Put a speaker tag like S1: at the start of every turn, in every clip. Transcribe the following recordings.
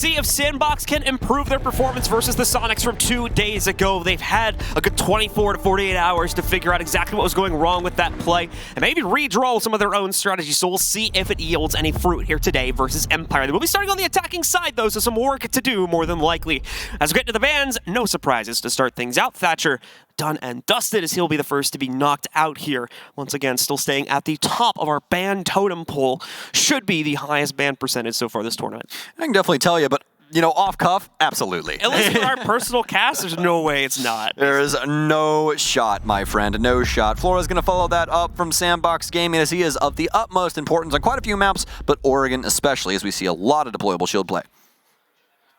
S1: See if SANDBOX can improve their performance versus the Sonics from 2 days ago. They've had a good 24 to 48 hours to figure out exactly what was going wrong with that play and maybe redraw some of their own strategies. So we'll see if it yields any fruit here today versus Empire. They will be starting on the attacking side though, so some work to do more than likely. As we get to the bans, no surprises to start things out. Thatcher done and dusted as he'll be the first to be knocked out here. Once again, still staying at the top of our ban totem pole. Should be the highest ban percentage so far this tournament.
S2: I can definitely tell you, but you know, off cuff, absolutely.
S1: At least for our personal cast, there's no way it's not.
S2: There is no shot, my friend, no shot. Florida's going to follow that up from SANDBOX Gaming as he is of the utmost importance on quite a few maps, but Oregon especially, as we see a lot of deployable shield play.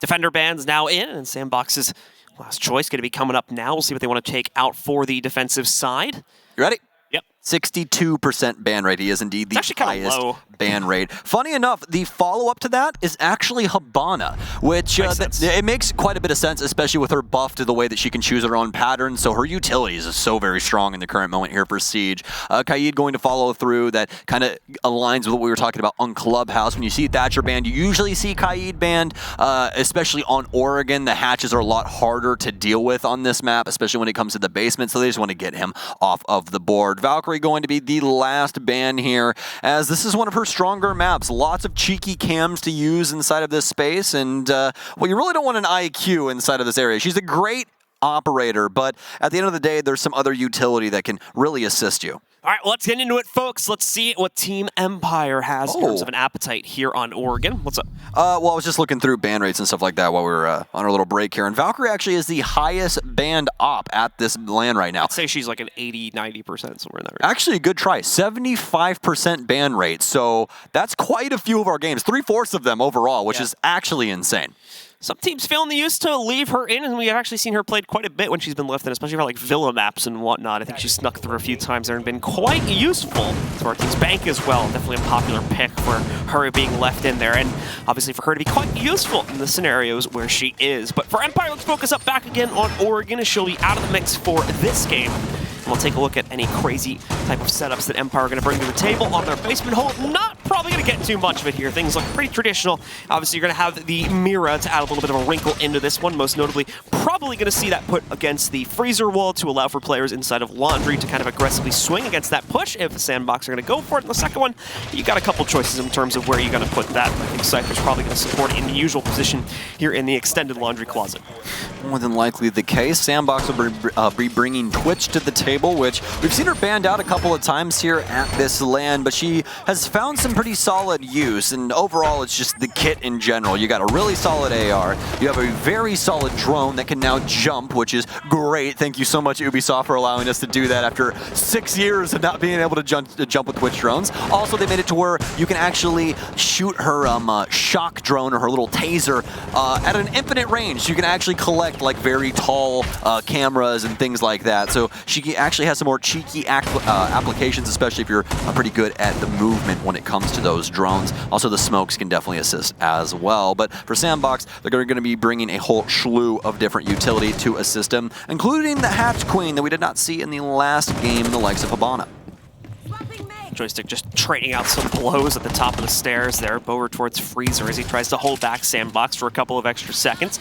S1: Defender ban's now in, and SANDBOX's last choice going to be coming up now. We'll see what they want to take out for the defensive side.
S2: You ready?
S1: Yep.
S2: 62% ban rate. He is indeed the highest
S1: low
S2: ban rate. Funny enough, the follow-up to that is actually Hibana, which it makes quite a bit of sense, especially with her buff to the way that she can choose her own patterns. So her utilities is so very strong in the current moment here for Siege. Kaid going to follow through. That kind of aligns with what we were talking about on Clubhouse. When you see Thatcher banned, you usually see Kaid banned, especially on Oregon. The hatches are a lot harder to deal with on this map, especially when it comes to the basement. So they just want to get him off of the board. Valkyrie going to be the last ban here, as this is one of her stronger maps. Lots of cheeky cams to use inside of this space, and well, you really don't want an IQ inside of this area. She's a great operator, but at the end of the day, there's some other utility that can really assist you.
S1: All right, well, let's get into it, folks. Let's see what Team Empire has in terms of an appetite here on Oregon. What's up?
S2: Well, I was just looking through ban rates and stuff like that while we were on our little break here, and Valkyrie actually is the highest banned op at this LAN right now.
S1: I'd say she's like an 80, 90%, somewhere in that range.
S2: Actually, a good try. 75% ban rate, so that's quite a few of our games. 3/4 of them overall, which is actually insane.
S1: Some teams feeling the use to leave her in, and we've actually seen her played quite a bit when she's been left in, especially for like Villa maps and whatnot. I think she's snuck through a few times there and been quite useful to our team's bank as well. Definitely a popular pick for her being left in there, and obviously for her to be quite useful in the scenarios where she is. But for Empire, let's focus up back again on Oregon, as she'll be out of the mix for this game. And we'll take a look at any crazy type of setups that Empire are going to bring to the table on their basement hole. Not probably going to get too much of it here. Things look pretty traditional. Obviously, you're going to have the Mira to add a little bit of a wrinkle into this one. Most notably, probably going to see that put against the freezer wall to allow for players inside of Laundry to kind of aggressively swing against that push if the SANDBOX are going to go for it. And the second one, you got a couple choices in terms of where you're going to put that. I think Cypher's probably going to support it in the usual position here in the extended Laundry closet.
S2: More than likely the case. SANDBOX will be bringing Twitch to the table, which we've seen her banned out a couple of times here at this LAN, but she has found some pretty solid use, and overall it's just the kit in general. You got a really solid AR, you have a very solid drone that can now jump, which is great. Thank you so much, Ubisoft, for allowing us to do that after 6 years of not being able to jump with Twitch drones. Also, they made it to where you can actually shoot her shock drone or her little taser at an infinite range. You can actually collect like very tall cameras and things like that. So she actually has some more cheeky applications, especially if you're pretty good at the movement when it comes to those drones. Also, the smokes can definitely assist as well. But for SANDBOX, they're going to be bringing a whole slew of different utility to assist them, including the Hatch Queen that we did not see in the last game in the likes of Hibana.
S1: Joystick just trading out some blows at the top of the stairs there. Over towards Freezer as he tries to hold back SANDBOX for a couple of extra seconds.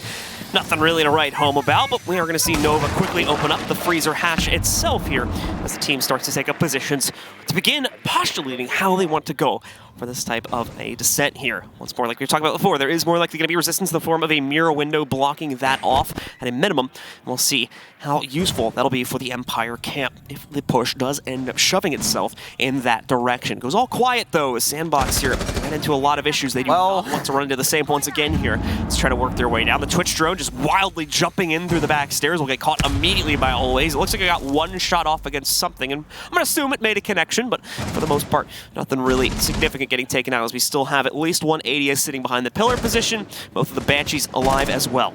S1: Nothing really to write home about, but we are going to see Nova quickly open up the Freezer hatch itself here as the team starts to take up positions to begin postulating how they want to go for this type of a descent here. Once more, like we were talking about before, there is more likely going to be resistance in the form of a mirror window blocking that off at a minimum. And we'll see how useful that'll be for the Empire camp if the push does end up shoving itself in that direction. Goes all quiet though, as SANDBOX here ran into a lot of issues. They do not want to run into the same once again here. Let's try to work their way down. The Twitch drone just wildly jumping in through the back stairs will get caught immediately by Always. It looks like I got one shot off against something, and I'm going to assume it made a connection, but for the most part, nothing really significant getting taken out, as we still have at least one ADS sitting behind the pillar position. Both of the Banshees alive as well.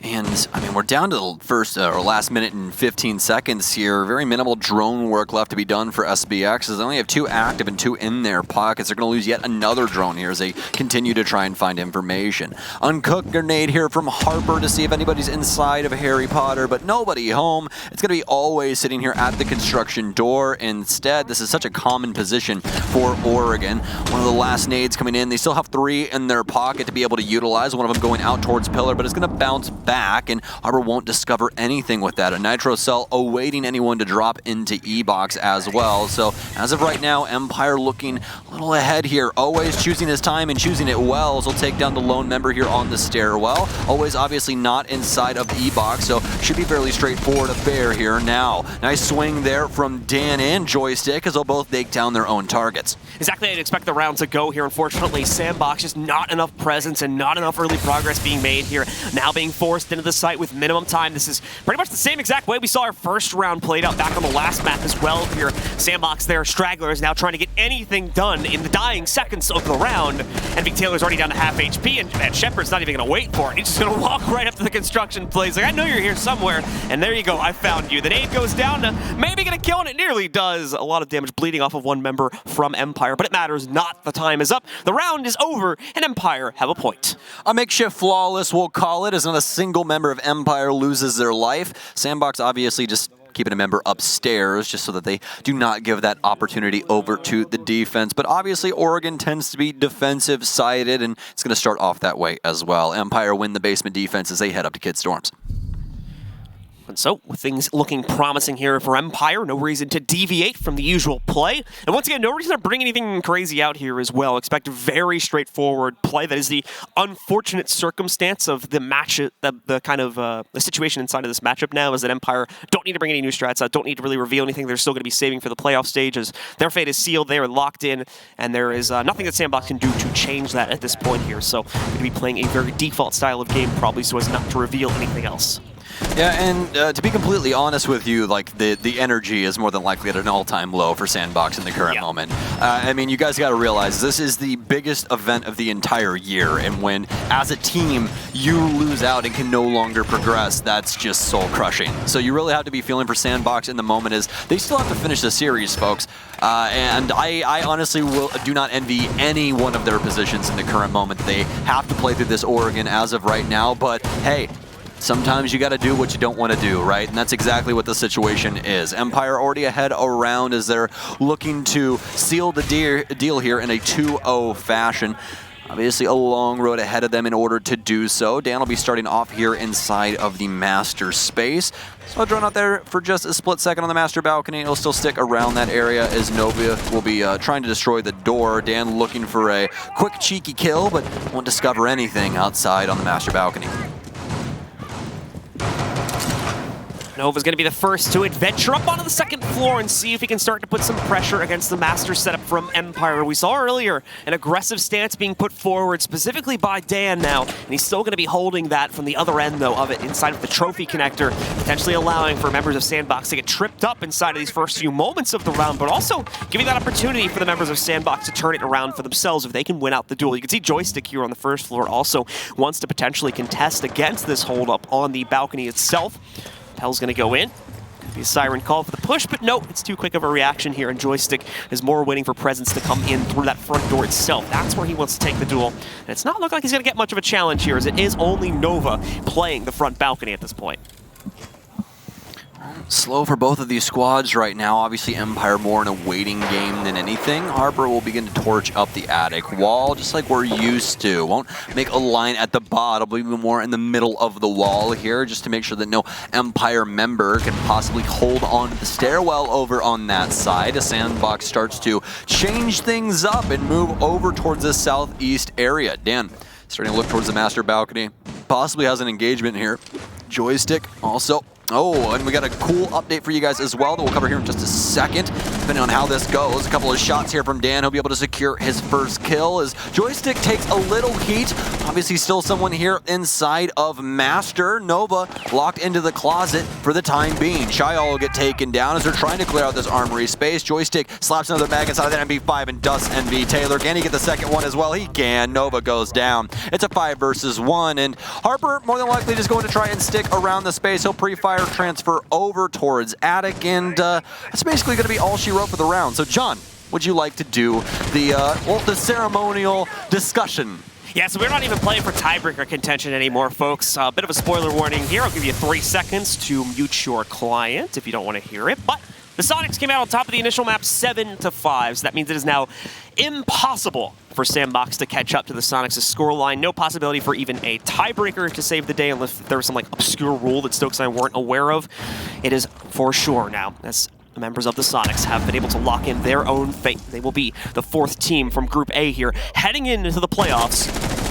S2: And, I mean, we're down to the first or last minute and 15 seconds here. Very minimal drone work left to be done for SBX, as they only have 2 active and 2 in their pockets. They're going to lose yet another drone here as they continue to try and find information. Uncooked grenade here from Harper to see if anybody's inside of Harry Potter, but nobody home. It's going to be always sitting here at the construction door. Instead, this is such a common position for Oregon. One of the last nades coming in. They still have 3 in their pocket to be able to utilize. One of them going out towards Pillar, but it's going to bounce back, and Harper won't discover anything with that. A nitro cell awaiting anyone to drop into E-Box as well. So as of right now, Empire looking a little ahead here. Always choosing his time and choosing it well. So he'll take down the lone member here on the stairwell. Always obviously not inside of E-Box, so should be fairly straightforward affair here now. Nice swing there from Dan and Joystick as they'll both take down their own targets.
S1: Exactly how I'd expect the round to go here. Unfortunately, SANDBOX just not enough presence and not enough early progress being made here. Now being forced into the site with minimum time. This is pretty much the same exact way we saw our first round played out back on the last map as well here. SANDBOX there, Stragglers now trying to get anything done in the dying seconds of the round. And Big Taylor's already down to half HP, and Shepard's not even going to wait for it. He's just going to walk right up to the construction place. Like, I know you're here somewhere, and there you go, I found you. The nade goes down to maybe going to kill, and it nearly does. A lot of damage bleeding off of one member from Empire, but it matters not. The time is up. The round is over, and Empire have a point.
S2: A makeshift flawless, we'll call it, as not a single member of Empire loses their life. SANDBOX obviously just keeping a member upstairs just so that they do not give that opportunity over to the defense. But obviously Oregon tends to be defensive-sided, and it's going to start off that way as well. Empire win the basement defense as they head up to Kid Storms.
S1: And so, with things looking promising here for Empire, no reason to deviate from the usual play. And once again, no reason to bring anything crazy out here as well. Expect a very straightforward play. That is the unfortunate circumstance of the match, the situation inside of this matchup now is that Empire don't need to bring any new strats out, don't need to really reveal anything. They're still going to be saving for the playoff stage as their fate is sealed. They are locked in, and there is nothing that SANDBOX can do to change that at this point here. So, they're going to be playing a very default style of game, probably so as not to reveal anything else.
S2: Yeah, and to be completely honest with you, like the energy is more than likely at an all-time low for SANDBOX in the current moment. I mean, you guys got to realize this is the biggest event of the entire year, and when, as a team, you lose out and can no longer progress, that's just soul-crushing. So you really have to be feeling for SANDBOX in the moment as they still have to finish the series, folks. And I honestly do not envy any one of their positions in the current moment. They have to play through this Oregon as of right now, but hey, sometimes you got to do what you don't want to do, right? And that's exactly what the situation is. Empire already ahead around as they're looking to seal the deal here in a 2-0 fashion. Obviously a long road ahead of them in order to do so. Dan will be starting off here inside of the master space. So I'll drone out there for just a split second on the master balcony. It'll still stick around that area as Nova will be trying to destroy the door. Dan looking for a quick cheeky kill, but won't discover anything outside on the master balcony.
S1: Nova's going to be the first to adventure up onto the second floor and see if he can start to put some pressure against the master setup from Empire. We saw earlier an aggressive stance being put forward specifically by Dan now, and he's still going to be holding that from the other end, though, of it inside of the trophy connector, potentially allowing for members of SANDBOX to get tripped up inside of these first few moments of the round, but also giving that opportunity for the members of SANDBOX to turn it around for themselves if they can win out the duel. You can see Joystick here on the first floor also wants to potentially contest against this hold-up on the balcony itself. Hell's going to go in. Could be a siren call for the push, but no, it's too quick of a reaction here, and Joystick is more waiting for Presence to come in through that front door itself. That's where he wants to take the duel. And it's not looking like he's going to get much of a challenge here, as it is only Nova playing the front balcony at this point.
S2: Slow for both of these squads right now. Obviously Empire more in a waiting game than anything. Harper will begin to torch up the attic wall just like we're used to. Won't make a line at the bottom, but even more in the middle of the wall here just to make sure that no Empire member can possibly hold on to the stairwell over on that side. A SANDBOX starts to change things up and move over towards the southeast area. Dan starting to look towards the master balcony. Possibly has an engagement here. Joystick also. Oh, and we got a cool update for you guys as well that we'll cover here in just a second. depending on how this goes. A couple of shots here from Dan. He'll be able to secure his first kill as Joystick takes a little heat. Obviously still someone here inside of Master. Nova locked into the closet for the time being. Shyall will get taken down as they're trying to clear out this armory space. Joystick slaps another mag inside of that MB5 and dusts NV Taylor. Can he get the second one as well? He can. Nova goes down. It's a 5 versus 1, and Harper more than likely just going to try and stick around the space. He'll pre-fire transfer over towards Attic, and that's basically going to be all she wrote for the round. So John, would you like to do the ceremonial discussion?
S1: Yeah, so we're not even playing for tiebreaker contention anymore, folks. A bit of a spoiler warning here. I'll give you 3 seconds to mute your client if you don't want to hear it. But the Sonics came out on top of the initial map 7-5, so that means it is now impossible for SANDBOX to catch up to the Sonics' scoreline. No possibility for even a tiebreaker to save the day unless there was some obscure rule that Stokes and I weren't aware of. It is for sure now, as members of the Sonics have been able to lock in their own fate. They will be the 4th team from Group A here, heading into the playoffs.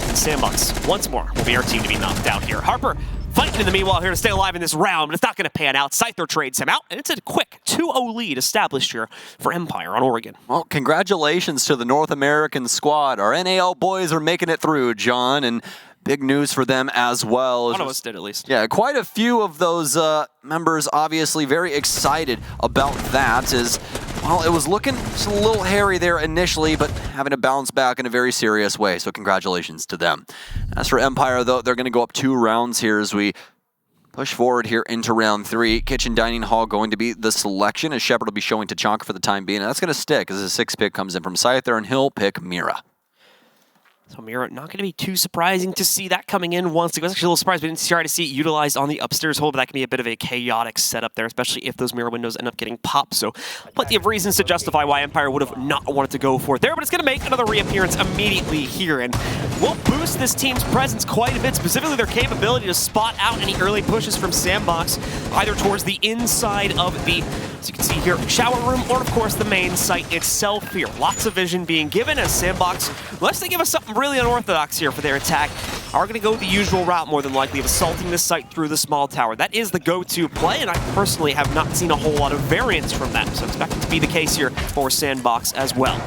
S1: And SANDBOX, once more, will be our team to be knocked out here. Harper fighting in the meanwhile here to stay alive in this round, but it's not going to pan out. Scyther trades him out, and it's a quick 2-0 lead established here for Empire on Oregon.
S2: Well, congratulations to the North American squad. Our NAL boys are making it through, John, and big news for them as well.
S1: One of us did, at least.
S2: Yeah, quite a few of those members obviously very excited about that. Well, it was looking just a little hairy there initially, but having to bounce back in a very serious way, so congratulations to them. As for Empire, though, they're going to go up 2 rounds here as we push forward here into round 3. Kitchen Dining Hall going to be the selection, as Shepard will be showing Tachanka for the time being, and that's going to stick as the 6th pick comes in from Scyther, and he'll pick Mira.
S1: So Mira, not going to be too surprising to see that coming in once. I was actually a little surprised we didn't try to see it utilized on the upstairs hole, but that can be a bit of a chaotic setup there, especially if those Mira windows end up getting popped. So plenty of reasons to justify why Empire would have not wanted to go for it there, but it's going to make another reappearance immediately here, and will boost this team's presence quite a bit, specifically their capability to spot out any early pushes from SANDBOX, either towards the inside of the, as you can see here, shower room, or of course the main site itself here. Lots of vision being given as SANDBOX, unless they give us something really unorthodox here for their attack, are going to go the usual route more than likely of assaulting this site through the small tower. That is the go-to play, and I personally have not seen a whole lot of variance from that, so expect it to be the case here for SANDBOX as well.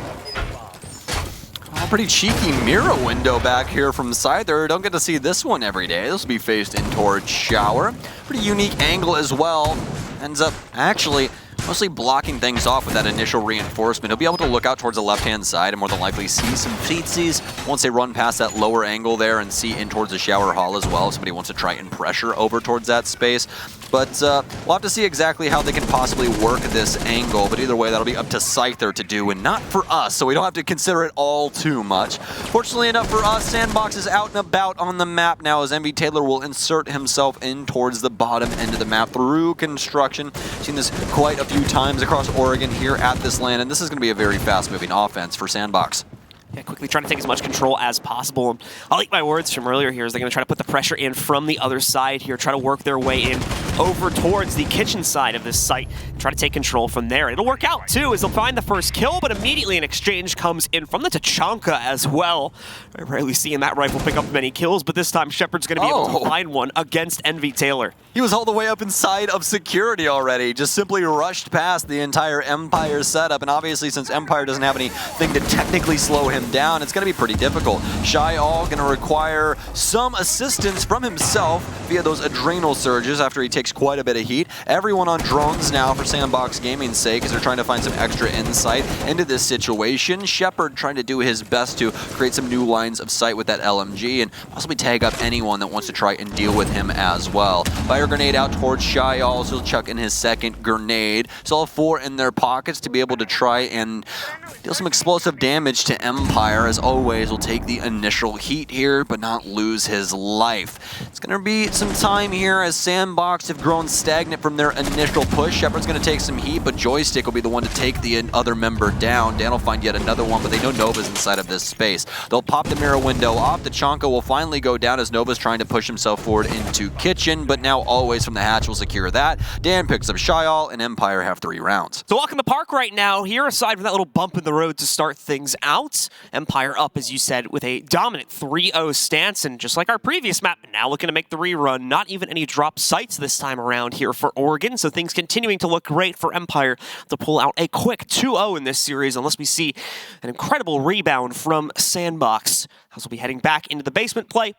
S2: Oh, pretty cheeky Mira window back here from Scyther. Don't get to see this one every day. This will be faced in towards Shower. Pretty unique angle as well. Ends up actually mostly blocking things off with that initial reinforcement. He'll be able to look out towards the left-hand side and more than likely see some feetsies once they run past that lower angle there and see in towards the shower hall as well if somebody wants to try and pressure over towards that space. But we'll have to see exactly how they can possibly work this angle. But either way, that'll be up to Scyther to do and not for us, so we don't have to consider it all too much. Fortunately enough for us, SANDBOX is out and about on the map now as MV Taylor will insert himself in towards the bottom end of the map through construction. Seen this quite a few times across Oregon here at this LAN, and this is going to be a very fast-moving offense for SANDBOX.
S1: Yeah, quickly trying to take as much control as possible. I'll eat my words from earlier here, is they're going to try to put the pressure in from the other side here, try to work their way in over towards the kitchen side of this site, try to take control from there. It'll work out too, as they'll find the first kill, but immediately an exchange comes in from the Tachanka as well. I rarely seeing that rifle pick up many kills, but this time Shepard's going to be able to find one against NV Taylor.
S2: He was all the way up inside of security already, just simply rushed past the entire Empire setup, and obviously since Empire doesn't have anything to technically slow him down, it's going to be pretty difficult. Shyall going to require some assistance from himself via those adrenal surges after he takes quite a bit of heat. Everyone on drones now for SANDBOX Gaming's sake as they're trying to find some extra insight into this situation. Shepard trying to do his best to create some new lines of sight with that LMG and possibly tag up anyone that wants to try and deal with him as well. Fire grenade out towards Shyall, so he'll chuck in his second grenade. So all 4 in their pockets to be able to try and deal some explosive damage to Empire. As always, will take the initial heat here, but not lose his life. It's going to be some time here as SANDBOX have grown stagnant from their initial push. Shepard's going to take some heat, but Joystick will be the one to take the other member down. Dan will find yet another one, but they know Nova's inside of this space. They'll pop the mirror window off. The Tachanka will finally go down as Nova's trying to push himself forward into kitchen, but now always from the hatch will secure that. Dan picks up Shyall, and Empire have 3 rounds.
S1: So walk in the park right now here, aside from that little bump in the road to start things out. Empire up, as you said, with a dominant 3-0 stance, and just like our previous map, now looking to make the rerun. Not even any drop sites this time around here for Oregon, so things continuing to look great for Empire to pull out a quick 2-0 in this series, unless we see an incredible rebound from SANDBOX, as we'll be heading back into the basement play.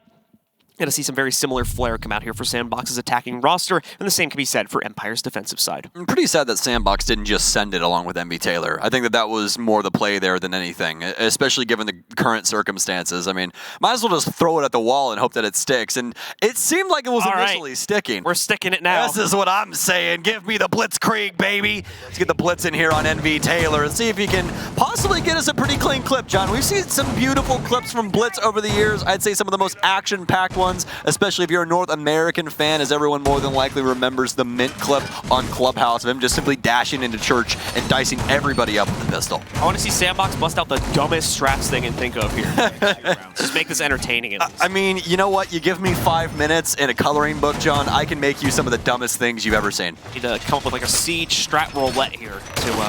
S1: Going to see some very similar flair come out here for SANDBOX's attacking roster, and the same can be said for Empire's defensive side.
S2: I'm pretty sad that SANDBOX didn't just send it along with MV Taylor. I think that was more the play there than anything, especially given the current circumstances. I mean, might as well just throw it at the wall and hope that it sticks, and it seemed like it was initially sticking.
S1: We're sticking it now.
S2: This is what I'm saying. Give me the Blitzkrieg, baby. Let's get the Blitz in here on MV Taylor and see if he can possibly get us a pretty clean clip, John. We've seen some beautiful clips from Blitz over the years. I'd say some of the most action-packed ones, especially if you're a North American fan, as everyone more than likely remembers the Mint clip on Clubhouse of him just simply dashing into church and dicing everybody up with the pistol.
S1: I want to see SANDBOX bust out the dumbest strats they can think of here. Just make this entertaining. At least.
S2: I mean, you know what? You give me 5 minutes in a coloring book, John, I can make you some of the dumbest things you've ever seen.
S1: Need to come up with like a siege strat roulette here.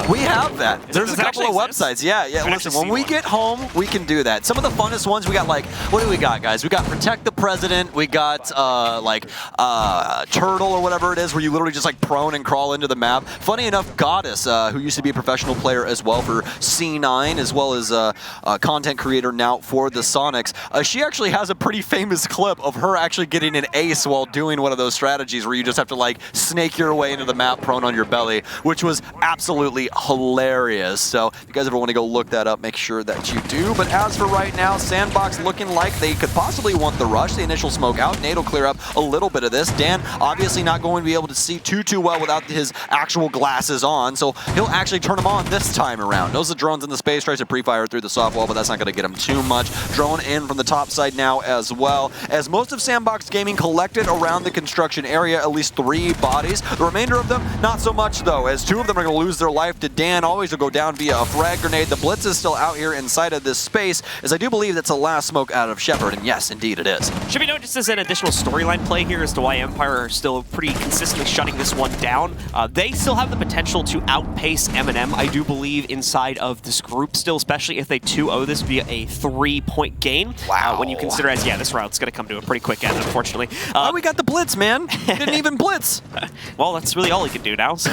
S2: We have that. There's a couple of websites. Yeah. Listen, when we get home, we can do that. Some of the funnest ones, we got like, what do we got, guys? We got Protect the President. We got Turtle or whatever it is, where you literally just like prone and crawl into the map. Funny enough, Goddess, who used to be a professional player as well for C9, as well as a content creator now for the Sonics, she actually has a pretty famous clip of her actually getting an ace while doing one of those strategies where you just have to like snake your way into the map prone on your belly, which was absolutely hilarious. So if you guys ever want to go look that up, make sure that you do. But as for right now, SANDBOX looking like they could possibly want the rush. The initial smoke out. Nate will clear up a little bit of this. Dan obviously not going to be able to see too well without his actual glasses on, so he'll actually turn them on this time around. Knows the drone's in the space, tries to pre-fire through the soft wall, but that's not going to get him too much. Drone in from the top side now as well. As most of SANDBOX Gaming collected around the construction area, at least 3 bodies. The remainder of them, not so much though, as 2 of them are going to lose their life to Dan. Always will go down via a frag grenade. The Blitz is still out here inside of this space, as I do believe that's the last smoke out of Shepard, and yes, indeed it is.
S1: Should be noted just as an additional storyline play here as to why Empire are still pretty consistently shutting this one down. They still have the potential to outpace M&M, I do believe, inside of this group still, especially if they 2-0 this via a 3-point gain.
S2: Wow.
S1: When you consider as, this route's going to come to a pretty quick end, unfortunately.
S2: Oh, we got the Blitz, man. Didn't even blitz.
S1: Well, that's really all he can do now, so...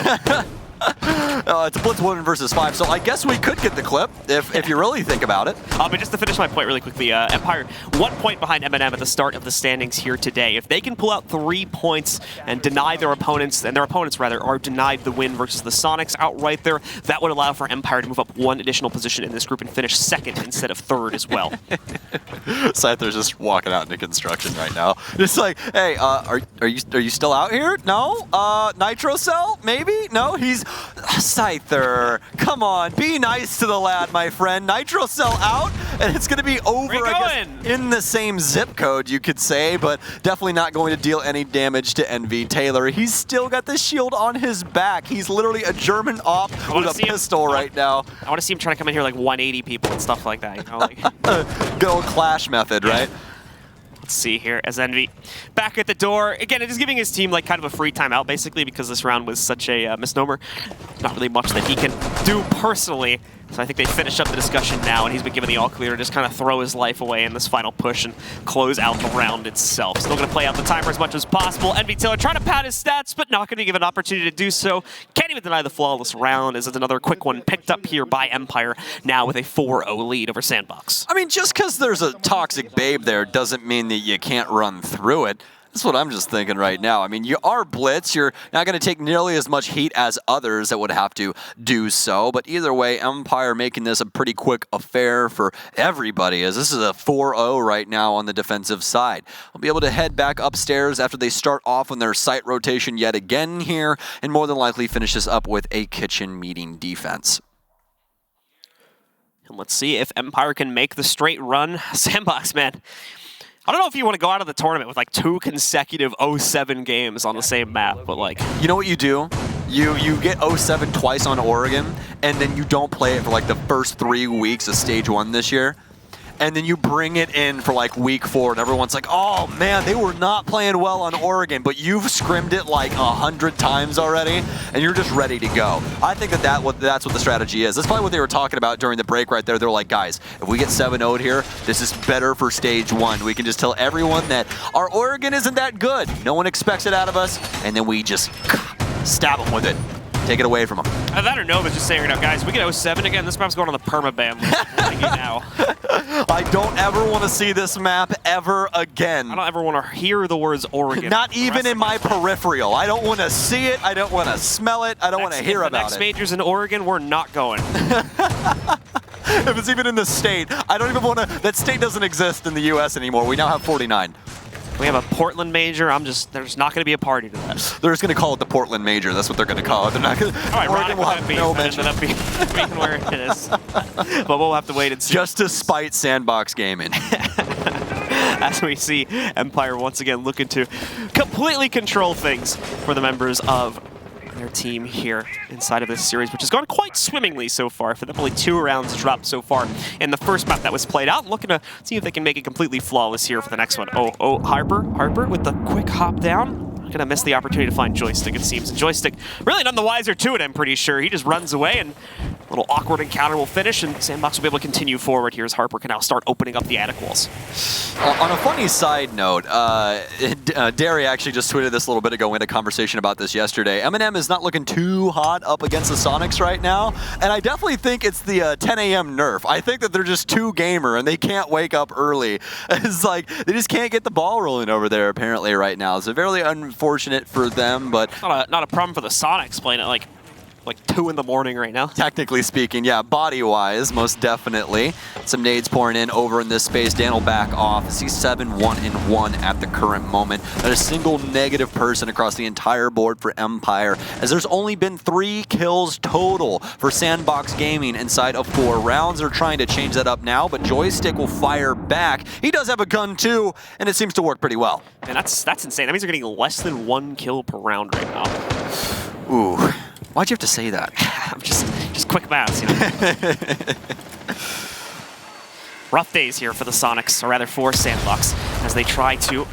S2: It's a Blitz 1 versus 5, so I guess we could get the clip if you really think about it.
S1: But just to finish my point really quickly, Empire 1 point behind M&M at the start of the standings here today. If they can pull out 3 points and deny their opponents, are denied the win versus the Sonics outright there, that would allow for Empire to move up 1 additional position in this group and finish 2nd instead of 3rd as well.
S2: Scyther's just walking out into construction right now. Just like, hey, are you still out here? No? Nitro Cell? Maybe? No? He's... Scyther, come on, be nice to the lad, my friend. Nitro Cell out, and it's going to be over, I guess, in the same zip code, you could say, but definitely not going to deal any damage to MV Taylor. He's still got the shield on his back. He's literally a German op with a pistol right now.
S1: I want to see him trying to come in here like 180 people and stuff like that. You know, like.
S2: Good old Clash method, right?
S1: Let's see here as Envy back at the door. Again, it is giving his team like kind of a free timeout basically because this round was such a misnomer. Not really much that he can do personally. So I think they finish up the discussion now, and he's been given the all-clear to just kind of throw his life away in this final push and close out the round itself. Still going to play out the timer as much as possible. MV Taylor trying to pad his stats, but not going to give an opportunity to do so. Can't even deny the flawless round, as it's another quick one picked up here by Empire, now with a 4-0 lead over SANDBOX.
S2: I mean, just because there's a toxic babe there doesn't mean that you can't run through it. That's what I'm just thinking right now. I mean, you are Blitz. You're not going to take nearly as much heat as others that would have to do so. But either way, Empire making this a pretty quick affair for everybody, as this is a 4-0 right now on the defensive side. We'll be able to head back upstairs after they start off on their site rotation yet again here, and more than likely finish this up with a kitchen meeting defense.
S1: And let's see if Empire can make the straight run. SANDBOX, man. I don't know if you want to go out of the tournament with like 2 consecutive 0-7 games on the same map, but like...
S2: You know what you do? You get 0-7 twice on Oregon, and then you don't play it for like the first 3 weeks of Stage 1 this year. and then you bring it in for like week 4, and everyone's like, oh man, they were not playing well on Oregon, but you've scrimmed it like 100 times already, and you're just ready to go. I think that's what the strategy is. That's probably what they were talking about during the break right there. They're like, guys, if we get 7-0'd here, this is better for stage 1. We can just tell everyone that our Oregon isn't that good. No one expects it out of us, and then we just stab them with it. Take it away from them.
S1: That or Nova's just saying right now, guys, we get 07 again, this map's going on the perma-ban list now.
S2: I don't ever want to see this map ever again.
S1: I don't ever want to hear the words Oregon.
S2: Not even in my peripheral. I don't want to see it. I don't want to smell it. I don't want to hear about it.
S1: Next majors in Oregon, we're not going.
S2: If it's even in the state, I don't even want to. That state doesn't exist in the U.S. anymore. We now have 49.
S1: We have a Portland major. There's not going to be a party to that.
S2: They're just going to call it the Portland major. That's what they're going to call it. They're not going to.
S1: All right, Oregon will have no mention. Ended up being where it is. But we'll have to wait and see.
S2: Just to spite SANDBOX Gaming.
S1: As we see Empire once again looking to completely control things for the members of their team here inside of this series, which has gone quite swimmingly so far. For them, only 2 rounds dropped so far in the first map that was played out. Looking to see if they can make it completely flawless here for the next one. Oh, Harper with the quick hop down. Gonna miss the opportunity to find Joystick, it seems. And Joystick really none the wiser to it, I'm pretty sure. He just runs away, and a little awkward encounter will finish, and SANDBOX will be able to continue forward here as Harper can now start opening up the attic walls.
S2: On a funny side note, Derry actually just tweeted this a little bit ago. We had a conversation about this yesterday. Eminem is not looking too hot up against the Sonics right now, and I definitely think it's the 10 a.m. nerf. I think that they're just too gamer, and they can't wake up early. It's like, they just can't get the ball rolling over there, apparently, right now. It's very unfortunate for them, but...
S1: Not a problem for the Sonics playing it like 2 in the morning right now.
S2: Technically speaking, yeah, body-wise, most definitely. Some nades pouring in over in this space. Dan will back off. He's 7-1-1 at the current moment. Not a single negative person across the entire board for Empire, as there's only been 3 kills total for SANDBOX Gaming inside of 4 rounds. They're trying to change that up now, but Joystick will fire back. He does have a gun too, and it seems to work pretty well.
S1: And that's insane. That means they're getting less than 1 kill per round right now.
S2: Ooh. Why'd you have to say that?
S1: I'm just quick maths, you know. Rough days here for the Sonics, or rather for SANDBOX, as they try to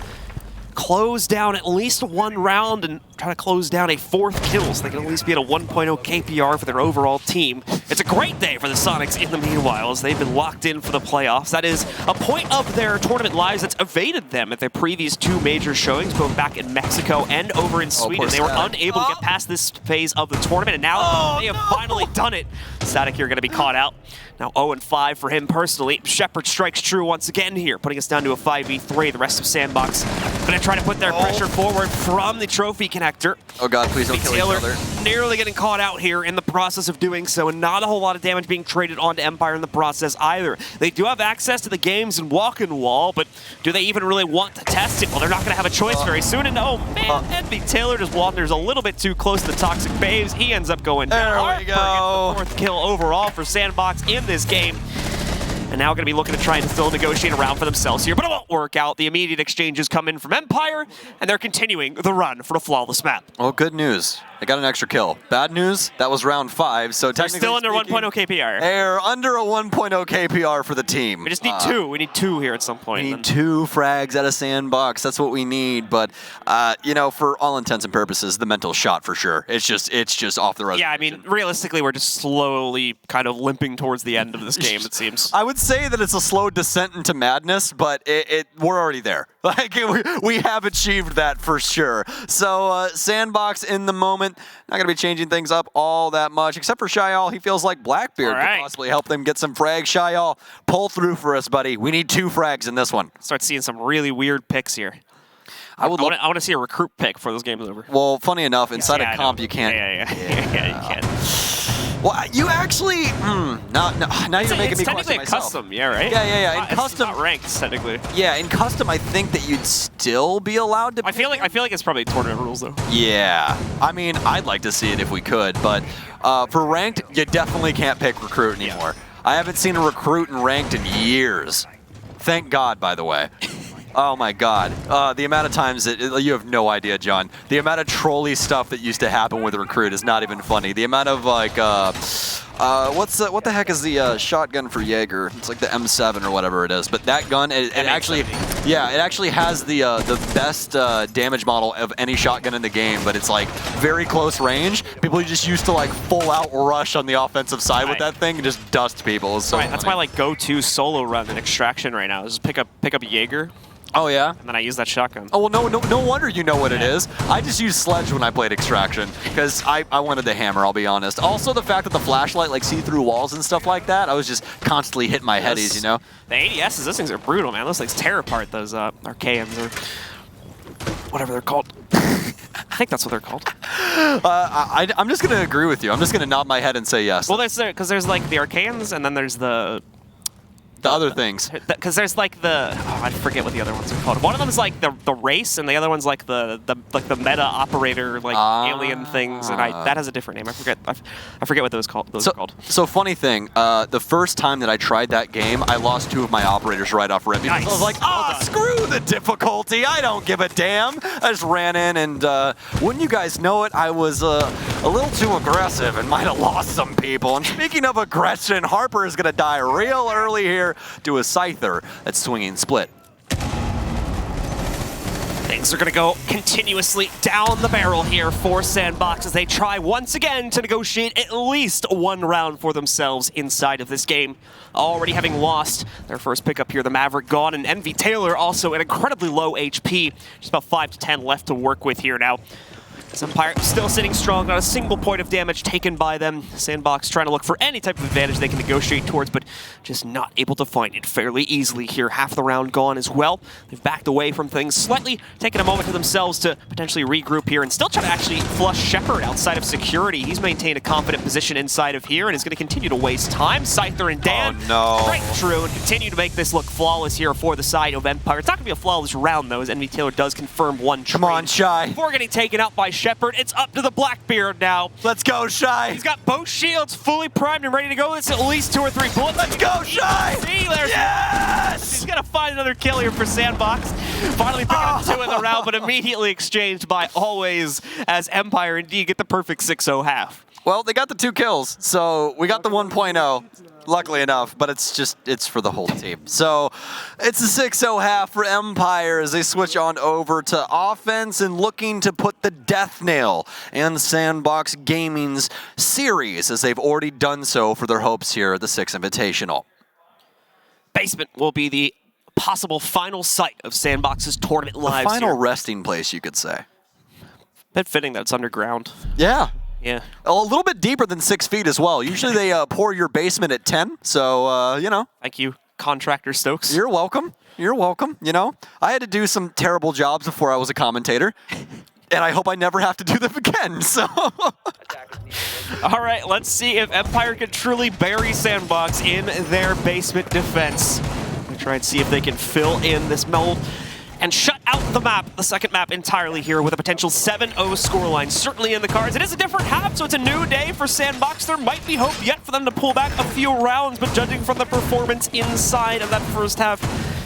S1: close down at least 1 round and try to close down a 4th kill so they can at least be at a 1.0 KPR for their overall team. It's a great day for the Sonics in the meanwhile, as they've been locked in for the playoffs. That is a point of their tournament lives that's evaded them at their previous 2 major showings, both back in Mexico and over in Sweden. They were unable to get past this phase of the tournament, and now they have finally done it. Static here going to be caught out. Now 0-5 for him personally. Shepard strikes true once again here, putting us down to a 5v3. The rest of SANDBOX going to try to put their pressure forward from the trophy connector.
S2: Oh god, please don't kill each other.
S1: Nearly getting caught out here in the process of doing so, and not a whole lot of damage being traded onto Empire in the process either. They do have access to the games and walk-in wall, but do they even really want to test it? Well, they're not going to have a choice very soon, and oh man, Envy Taylor just wanders a little bit too close to the Toxic Babes. He ends up going down.
S2: There we go.
S1: Gets the 4th kill overall for SANDBOX in this game. And now going to be looking to try and still negotiate around for themselves here, but it won't work out. The immediate exchanges come in from Empire, and they're continuing the run for the flawless map.
S2: Well, good news. They got an extra kill. Bad news, that was round 5, so
S1: they're
S2: technically
S1: still under 1.0 KPR.
S2: They're under a 1.0 KPR for the team.
S1: We just need 2. We need 2 here at some point.
S2: We need 2 frags out of SANDBOX. That's what we need. But you know, for all intents and purposes, the mental shot for sure. It's just off the reservation.
S1: Yeah, I mean, realistically, we're just slowly kind of limping towards the end of this game, it seems.
S2: I would say that it's a slow descent into madness, but we're already there. Like we have achieved that for sure. So SANDBOX in the moment, not going to be changing things up all that much, except for Shyal. He feels like Blackbeard could possibly help them get some frags. Shyal, pull through for us, buddy. We need 2 frags in this one.
S1: Start seeing some really weird picks here. I want to see a recruit pick before this game is over.
S2: Well, funny enough, inside a comp you can't.
S1: Yeah, you can.
S2: Well, you actually, now you're making me question myself. It's
S1: technically a custom, yeah, right?
S2: Yeah. In custom,
S1: it's not ranked technically.
S2: Yeah, in custom, I think that you'd still be allowed to.
S1: I feel like it's probably tournament rules though.
S2: Yeah, I mean, I'd like to see it if we could, but for ranked, you definitely can't pick recruit anymore. Yeah. I haven't seen a recruit in ranked in years. Thank God, by the way. Oh my god. The amount of times that you have no idea, John. The amount of trolley stuff that used to happen with Recruit is not even funny. The amount of like What the heck is the shotgun for Jaeger? It's like the M7 or whatever it is. But that gun, it actually has the best damage model of any shotgun in the game. But it's like very close range. People just used to like full out rush on the offensive side with that thing and just dust people. It's so funny.
S1: That's my like go-to solo run in Extraction right now. Is just pick up Jaeger.
S2: Oh yeah?
S1: And then I use that shotgun.
S2: Oh, well, no wonder you know what it is. I just used Sledge when I played Extraction because I wanted the hammer, I'll be honest. Also, the fact that the flashlight like see through walls and stuff like that, I was just constantly hitting my headies, you know?
S1: The ADSs, those things are brutal, man. Those things tear apart those Archaeans or whatever they're called. I think that's what they're called.
S2: I'm just going to agree with you. I'm just going to nod my head and say yes.
S1: Well, because there's like the Archaeans and then there's the
S2: other things.
S1: Because there's like I forget what the other ones are called. One of them is like the race, and the other one's like the meta operator, like alien things, and that has a different name. I forget what those are called.
S2: So funny thing, the first time that I tried that game, I lost 2 of my operators right off rip. Nice. I was like, screw the difficulty. I don't give a damn. I just ran in, and wouldn't you guys know it, I was a little too aggressive and might have lost some people. And speaking of aggression, Harper is going to die real early here to a Scyther that's swinging split.
S1: Things are going to go continuously down the barrel here for SANDBOX as they try once again to negotiate at least one round for themselves inside of this game. Already having lost their first pickup here, the Maverick gone, and Invitational also at incredibly low HP. Just about 5 to 10 left to work with here now. Empire still sitting strong, not a single point of damage taken by them. SANDBOX trying to look for any type of advantage they can negotiate towards, but just not able to find it fairly easily here. Half the round gone as well. They've backed away from things slightly, taking a moment to themselves to potentially regroup here and still try to actually flush Shepard outside of security. He's maintained a confident position inside of here and is going to continue to waste time. Scyther and Dan straight through and continue to make this look flawless here for the side of Empire. It's not going to be a flawless round though, as Invitational does confirm one trade.
S2: Come on, Shy.
S1: Before getting taken out by Shepard, it's up to the Blackbeard now.
S2: Let's go, Shy.
S1: He's got both shields fully primed and ready to go. It's at least 2 or 3 bullets.
S2: Let's go, Shy.
S1: See, there's
S2: yes!
S1: He's going to find another kill here for SANDBOX. Finally picking up 2 in the round, but immediately exchanged by Always as Empire indeed get the perfect 6-0 half.
S2: Well, they got the 2 kills, so we got the 1.0. Luckily enough, but it's for the whole team. So it's a 6-0 half for Empire as they switch on over to offense and looking to put the death nail in SANDBOX Gaming's series as they've already done so for their hopes here at the 6 Invitational.
S1: Basement will be the possible final site of SANDBOX's tournament lives.
S2: The final
S1: here.
S2: resting place, you could say.
S1: Bit fitting that it's underground.
S2: Yeah.
S1: Yeah.
S2: A little bit deeper than 6 feet as well. Usually they pour your basement at 10, so, you know.
S1: Thank you, Contractor Stokes.
S2: You're welcome. You're welcome, you know. I had to do some terrible jobs before I was a commentator, and I hope I never have to do them again, so.
S1: All right, let's see if Empire can truly bury SANDBOX in their basement defense. We try and see if they can fill in this mold and shut out the map, the second map entirely here with a potential 7-0 scoreline certainly in the cards. It is a different half, so it's a new day for SANDBOX. There might be hope yet for them to pull back a few rounds, but judging from the performance inside of that first half,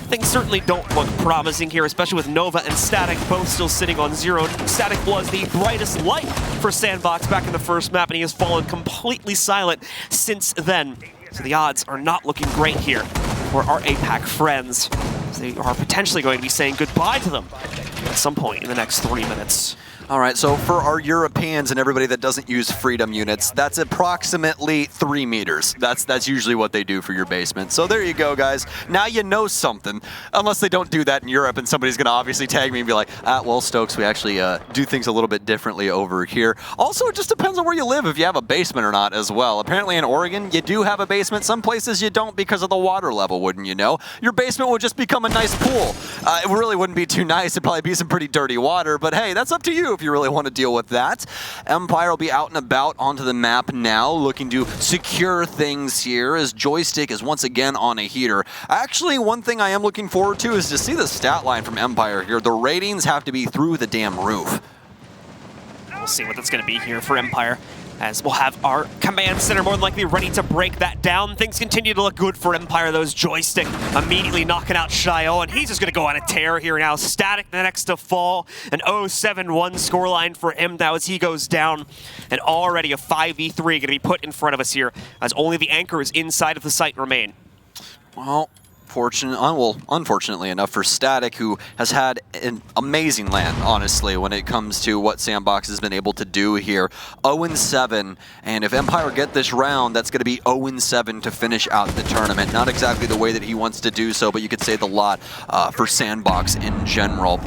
S1: things certainly don't look promising here, especially with Nova and Static both still sitting on 0. Static was the brightest light for SANDBOX back in the first map, and he has fallen completely silent since then. So the odds are not looking great here for our APAC friends. They are potentially going to be saying goodbye to them at some point in the next 3 minutes.
S2: All right, so for our Europeans and everybody that doesn't use Freedom units, that's approximately 3 meters. That's usually what they do for your basement. So there you go, guys. Now you know something. Unless they don't do that in Europe and somebody's going to obviously tag me and be like, well, Stokes, we actually do things a little bit differently over here. Also, it just depends on where you live if you have a basement or not as well. Apparently in Oregon, you do have a basement. Some places you don't because of the water level, wouldn't you know? Your basement would just become a nice pool. It really wouldn't be too nice. It'd probably be some pretty dirty water, but hey, that's up to you if you really want to deal with that. Empire will be out and about onto the map now, looking to secure things here as Joystick is once again on a heater. Actually, one thing I am looking forward to is to see the stat line from Empire here. The ratings have to be through the damn roof.
S1: We'll see what that's going to be here for Empire. as we'll have our command center more than likely ready to break that down. Things continue to look good for Empire. Those Joystick immediately knocking out Shio, and he's just going to go on a tear here now. Static the next to fall. An 0-7-1 scoreline for him now as he goes down. And already a 5v3 going to be put in front of us here as only the anchors inside of the site remain.
S2: Well, unfortunately enough for Static, who has had an amazing land, honestly, when it comes to what SANDBOX has been able to do here. 0-7, and if Empire get this round, that's going to be 0-7 to finish out the tournament. Not exactly the way that he wants to do so, but you could say the lot for SANDBOX in general.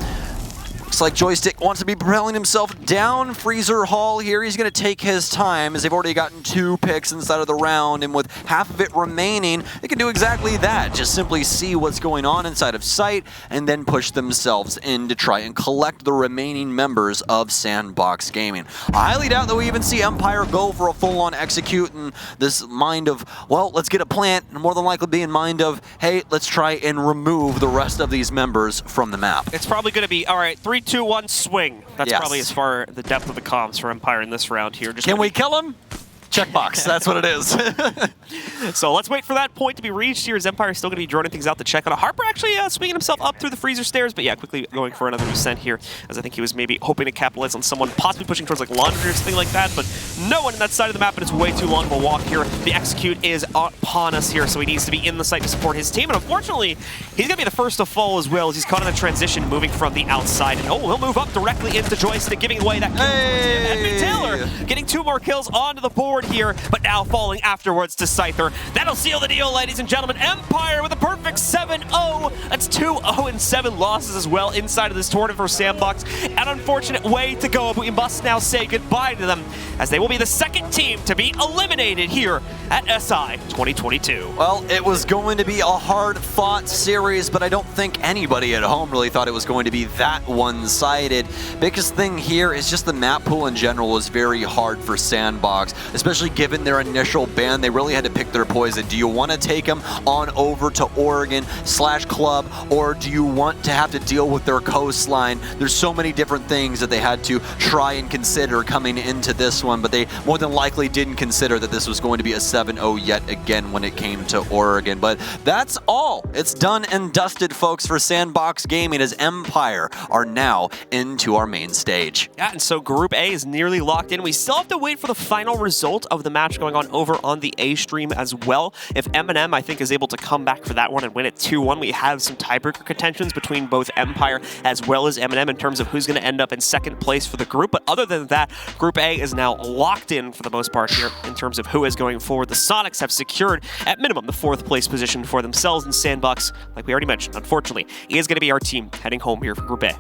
S2: Looks like Joystick wants to be propelling himself down Freezer Hall here. He's going to take his time as they've already gotten 2 picks inside of the round, and with half of it remaining, they can do exactly that. Just simply see what's going on inside of sight and then push themselves in to try and collect the remaining members of SANDBOX Gaming. I highly doubt that we even see Empire go for a full-on execute in this mind of, well, let's get a plant, and more than likely be in mind of, hey, let's try and remove the rest of these members from the map.
S1: It's probably going to be, all right, 3, 2, 1, swing. That's
S2: yes.
S1: probably as far the depth of the comms for Empire in this round here.
S2: Can we kill him? Checkbox, that's what it is.
S1: So let's wait for that point to be reached here as Empire is still going to be droning things out to check on. Harper actually swinging himself up through the freezer stairs, but yeah, quickly going for another descent here, as I think he was maybe hoping to capitalize on someone possibly pushing towards like laundry or something like that, but no one in that side of the map, and it's way too long of a walk here. The execute is upon us here, so he needs to be in the site to support his team, and unfortunately, he's going to be the first to fall as well, as he's caught in a transition moving from the outside, and he'll move up directly into Joystick, giving away that kill towards him. Edmund Taylor getting 2 more kills onto the board here, but now falling afterwards to Scyther. That'll seal the deal, ladies and gentlemen. Empire with a perfect 7-0. That's 2 0-7 losses as well inside of this tournament for SANDBOX. An unfortunate way to go, but we must now say goodbye to them, as they will be the second team to be eliminated here at SI 2022.
S2: Well, it was going to be a hard-fought series, but I don't think anybody at home really thought it was going to be that one-sided. Biggest thing here is just the map pool in general was very hard for SANDBOX, especially given their initial ban. They really had to pick their poison. Do you want to take them on over to Oregon/Club, or do you want to have to deal with their coastline? There's so many different things that they had to try and consider coming into this one, but they more than likely didn't consider that this was going to be a 7-0 yet again when it came to Oregon. But that's all. It's done and dusted, folks, for SANDBOX Gaming, as Empire are now into our main stage.
S1: Yeah, and so Group A is nearly locked in. We still have to wait for the final result of the match going on over on the A stream as well. If M&M, I think, is able to come back for that one and win it 2-1, we have some tiebreaker contentions between both Empire as well as M&M in terms of who's going to end up in second place for the group. But other than that, Group A is now locked in for the most part here in terms of who is going forward. The Sonics have secured, at minimum, the 4th place position for themselves, and SANDBOX, like we already mentioned, unfortunately, is going to be our team heading home here for Group A.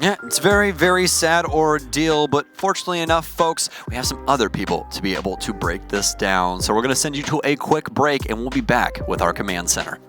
S2: Yeah, it's very, very sad ordeal, but fortunately enough, folks, we have some other people to be able to break this down. So we're going to send you to a quick break, and we'll be back with our command center.